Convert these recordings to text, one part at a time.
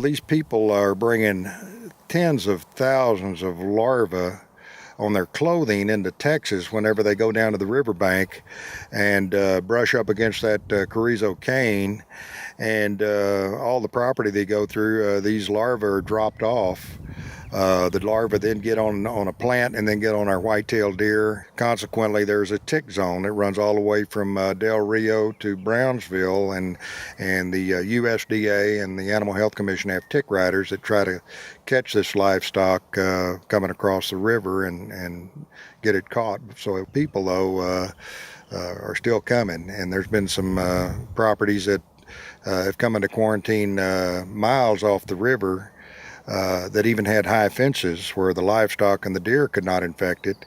These people are bringing tens of thousands of larvae on their clothing into Texas whenever they go down to the riverbank and brush up against that carrizo cane, and all the property they go through, these larvae are dropped off. The larvae then get on a plant and then get on our white-tailed deer. Consequently, there's a tick zone that runs all the way from Del Rio to Brownsville, and the USDA and the Animal Health Commission have tick riders that try to catch this livestock coming across the river and get it caught. So people, though, are still coming, and there's been some properties that have come into quarantine miles off the river that even had high fences where the livestock and the deer could not infect it.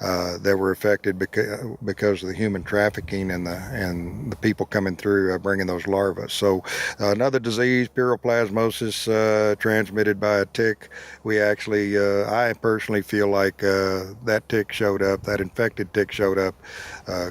That were affected because of the human trafficking and the people coming through bringing those larvae. So another disease, pyroplasmosis, transmitted by a tick. We actually, I personally feel like that tick showed up, that infected tick showed up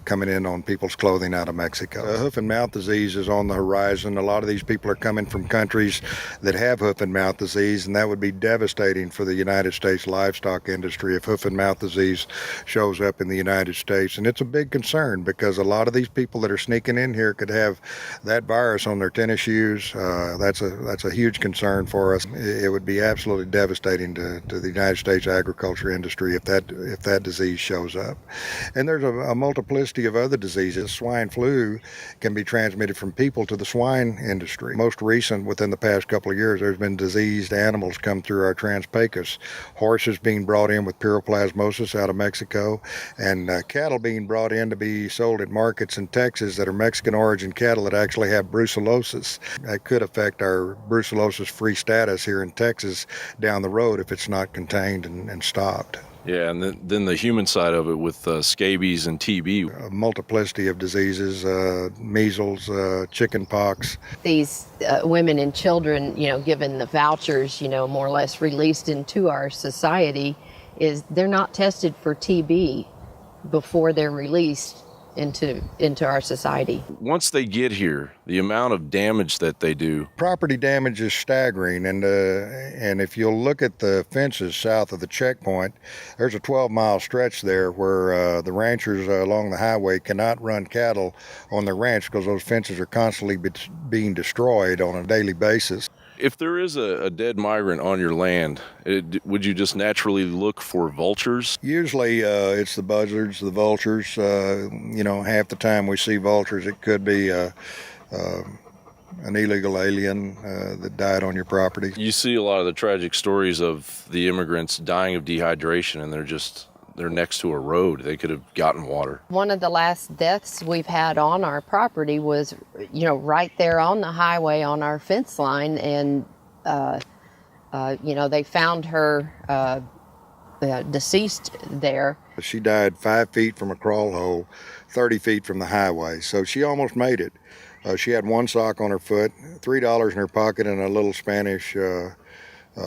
coming in on people's clothing out of Mexico. Hoof and mouth disease is on the horizon. A lot of these people are coming from countries that have hoof and mouth disease, and that would be devastating for the United States livestock industry if hoof and mouth disease shows up in the United States. And it's a big concern because a lot of these people that are sneaking in here could have that virus on their tennis shoes. That's a huge concern for us. It would be absolutely devastating to the United States agriculture industry if that disease shows up. And there's a multiplicity of other diseases. Swine flu can be transmitted from people to the swine industry. Most recent, within the past couple of years, there's been diseased animals come through our Trans-Pecos. Horses being brought in with pyroplasmosis out of Mexico, and cattle being brought in to be sold at markets in Texas that are Mexican origin cattle that actually have brucellosis. That could affect our brucellosis-free status here in Texas down the road if it's not contained and stopped. Yeah, and then the human side of it with scabies and TB. A multiplicity of diseases, measles, chicken pox. These women and children, given the vouchers, more or less released into our society, is they're not tested for TB before they're released into our society. Once they get here, the amount of damage that they do. Property damage is staggering, and if you'll look at the fences south of the checkpoint, there's a 12-mile stretch there where the ranchers along the highway cannot run cattle on their ranch because those fences are constantly being destroyed on a daily basis. If there is a dead migrant on your land, would you just naturally look for vultures? Usually it's the buzzards, the vultures. Half the time we see vultures, it could be an illegal alien that died on your property. You see a lot of the tragic stories of the immigrants dying of dehydration, and they're next to a road. They could have gotten water. One of the last deaths we've had on our property was, right there on the highway on our fence line. And, they found her deceased there. She died 5 feet from a crawl hole, 30 feet from the highway. So she almost made it. She had one sock on her foot, $3 in her pocket, and a little Spanish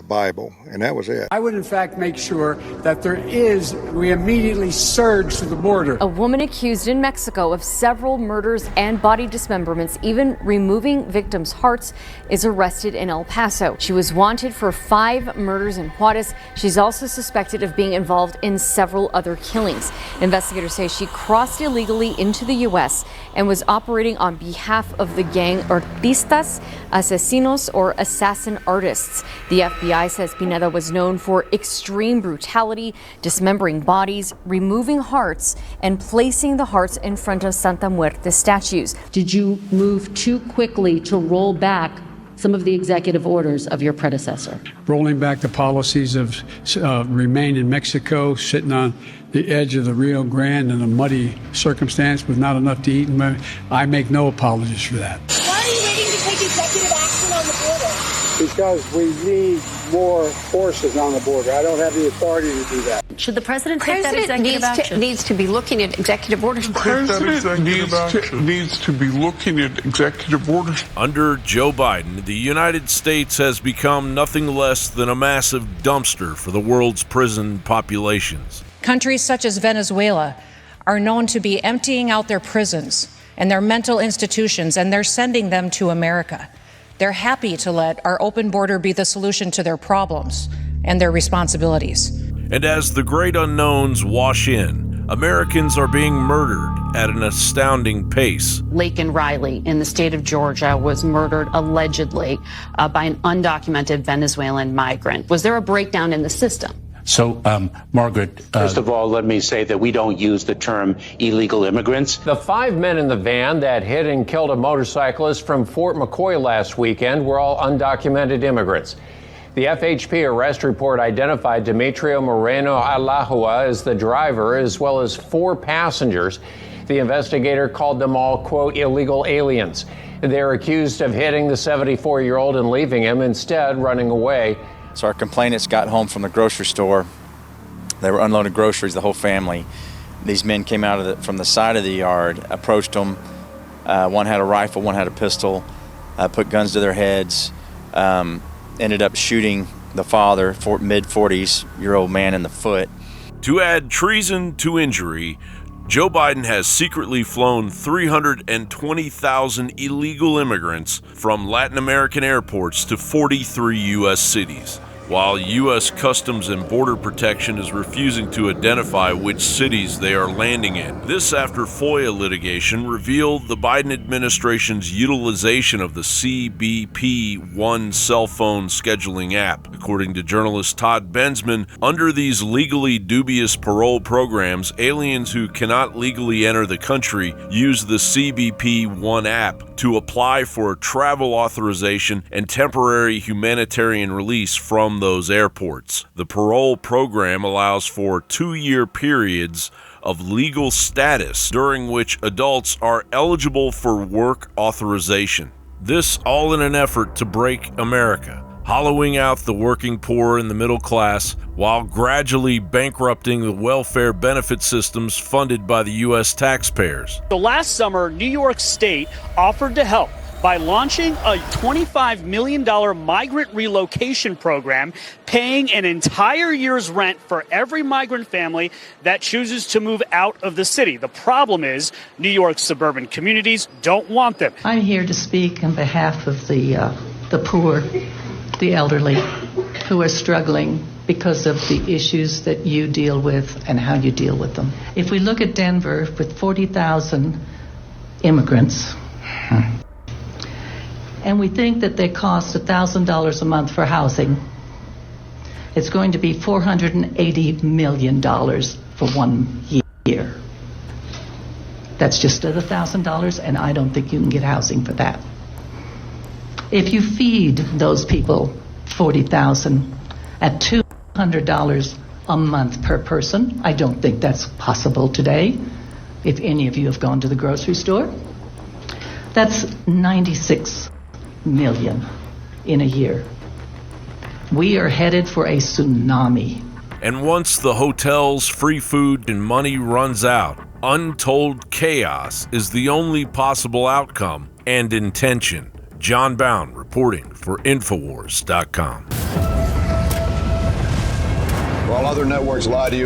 Bible, and that was it. I would in fact make sure that we immediately surge to the border. A woman accused in Mexico of several murders and body dismemberments, even removing victims' hearts, is arrested in El Paso. She was wanted for 5 murders in Juarez. She's also suspected of being involved in several other killings. Investigators say she crossed illegally into the U.S. and was operating on behalf of the gang Artistas Asesinos, or assassin artists. The FBI says Pineda was known for extreme brutality, dismembering bodies, removing hearts, and placing the hearts in front of Santa Muerte statues. Did you move too quickly to roll back some of the executive orders of your predecessor? Rolling back the policies of remain in Mexico, sitting on the edge of the Rio Grande in a muddy circumstance with not enough to eat. I make no apologies for that. Why are you waiting to take executive action on the border? Because we need more forces on the border. I don't have the authority to do that. Should the president take that executive action? Needs to be looking at executive orders. The president needs to be looking at executive orders. Under Joe Biden, the United States has become nothing less than a massive dumpster for the world's prison populations. Countries such as Venezuela are known to be emptying out their prisons and their mental institutions, and they're sending them to America. They're happy to let our open border be the solution to their problems and their responsibilities. And as the great unknowns wash in, Americans are being murdered at an astounding pace. Laken Riley in the state of Georgia was murdered allegedly by an undocumented Venezuelan migrant. Was there a breakdown in the system? So, Margaret... First of all, let me say that we don't use the term illegal immigrants. The 5 men in the van that hit and killed a motorcyclist from Fort McCoy last weekend were all undocumented immigrants. The FHP arrest report identified Demetrio Moreno Alahua as the driver, as well as 4 passengers. The investigator called them all, quote, illegal aliens. They're accused of hitting the 74-year-old and leaving him, instead running away. So our complainants got home from the grocery store. They were unloading groceries, the whole family. These men came out from the side of the yard, approached them. One had a rifle, one had a pistol, put guns to their heads, ended up shooting the father, mid-40s-year-old man, in the foot. To add treason to injury, Joe Biden has secretly flown 320,000 illegal immigrants from Latin American airports to 43 U.S. cities, while U.S. Customs and Border Protection is refusing to identify which cities they are landing in. This after FOIA litigation revealed the Biden administration's utilization of the CBP-1 cell phone scheduling app. According to journalist Todd Bensman, under these legally dubious parole programs, aliens who cannot legally enter the country use the CBP-1 app to apply for a travel authorization and temporary humanitarian release from those airports. The parole program allows for 2-year periods of legal status during which adults are eligible for work authorization. This all in an effort to break America, hollowing out the working poor and the middle class while gradually bankrupting the welfare benefit systems funded by the U.S. taxpayers. So last summer, New York State offered to help by launching a $25 million migrant relocation program, paying an entire year's rent for every migrant family that chooses to move out of the city. The problem is New York's suburban communities don't want them. I'm here to speak on behalf of the poor, the elderly, who are struggling because of the issues that you deal with and how you deal with them. If we look at Denver with 40,000 immigrants, and we think that they cost $1,000 a month for housing, it's going to be $480 million for 1 year. That's just at $1,000, and I don't think you can get housing for that. If you feed those people 40,000 at $200 a month per person, I don't think that's possible today. If any of you have gone to the grocery store, that's 96 million in a year. We are headed for a tsunami. And once the hotels, free food, and money runs out, untold chaos is the only possible outcome and intention. John Bound reporting for Infowars.com. While other networks lie to you